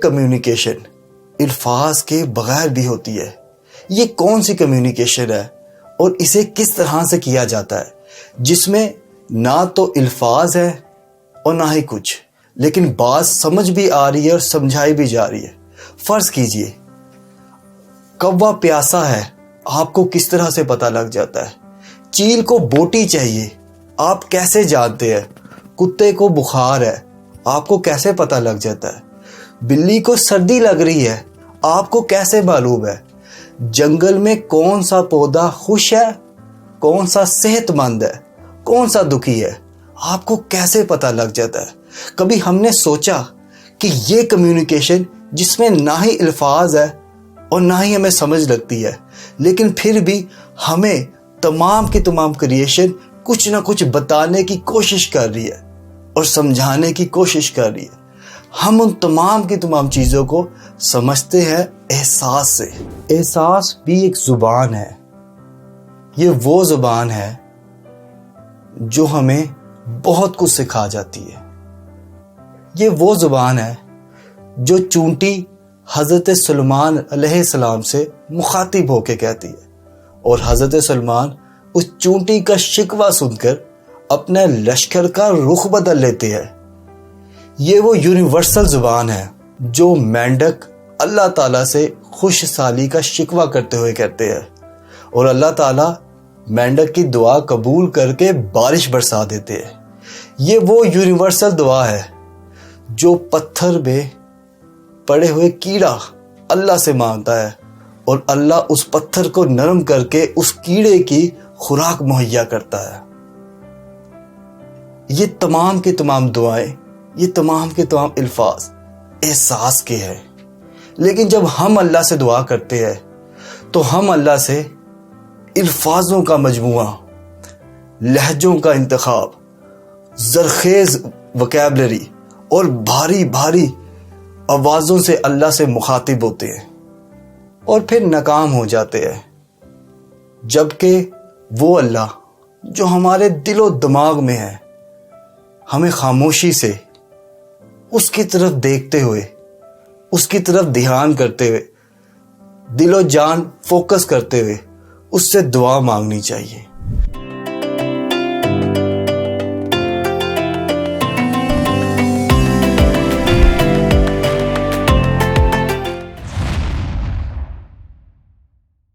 Communication الفاظ کے بغیر بھی ہوتی ہے. یہ کون سی کمیونیکیشن ہے اور اسے کس طرح سے کیا جاتا ہے جس میں نہ تو الفاظ ہے اور نہ ہی کچھ، لیکن بات سمجھ بھی آ رہی ہے اور سمجھائی بھی جا رہی ہے. فرض کیجئے کوا پیاسا ہے، آپ کو کس طرح سے پتہ لگ جاتا ہے؟ چیل کو بوٹی چاہیے، آپ کیسے جانتے ہیں؟ کتے کو بخار ہے، آپ کو کیسے پتہ لگ جاتا ہے؟ بلی کو سردی لگ رہی ہے، آپ کو کیسے معلوم ہے؟ جنگل میں کون سا پودا خوش ہے، کون سا صحت مند ہے، کون سا دکھی ہے، آپ کو کیسے پتہ لگ جاتا ہے؟ کبھی ہم نے سوچا کہ یہ کمیونیکیشن جس میں نہ ہی الفاظ ہے اور نہ ہی ہمیں سمجھ لگتی ہے، لیکن پھر بھی ہمیں تمام کی تمام کریشن کچھ نہ کچھ بتانے کی کوشش کر رہی ہے اور سمجھانے کی کوشش کر رہی ہے. ہم ان تمام کی تمام چیزوں کو سمجھتے ہیں احساس سے. احساس بھی ایک زبان ہے. یہ وہ زبان ہے جو ہمیں بہت کچھ سکھا جاتی ہے. یہ وہ زبان ہے جو چونٹی حضرت سلیمان علیہ السلام سے مخاطب ہو کے کہتی ہے، اور حضرت سلیمان اس چونٹی کا شکوہ سن کر اپنے لشکر کا رخ بدل لیتے ہیں. یہ وہ یونیورسل زبان ہے جو مینڈک اللہ تعالیٰ سے خوش سالی کا شکوہ کرتے ہوئے کہتے ہیں، اور اللہ تعالیٰ مینڈک کی دعا قبول کر کے بارش برسا دیتے ہیں. یہ وہ یونیورسل دعا ہے جو پتھر میں پڑے ہوئے کیڑا اللہ سے مانگتا ہے، اور اللہ اس پتھر کو نرم کر کے اس کیڑے کی خوراک مہیا کرتا ہے. یہ تمام کے تمام دعائیں، یہ تمام کے تمام الفاظ احساس کے ہیں. لیکن جب ہم اللہ سے دعا کرتے ہیں تو ہم اللہ سے الفاظوں کا مجموعہ، لہجوں کا انتخاب، زرخیز وکیبلری اور بھاری بھاری آوازوں سے اللہ سے مخاطب ہوتے ہیں اور پھر ناکام ہو جاتے ہیں. جبکہ وہ اللہ جو ہمارے دل و دماغ میں ہے، ہمیں خاموشی سے اس کی طرف دیکھتے ہوئے، اس کی طرف دھیان کرتے ہوئے، دل و جان فوکس کرتے ہوئے اس سے دعا مانگنی چاہیے.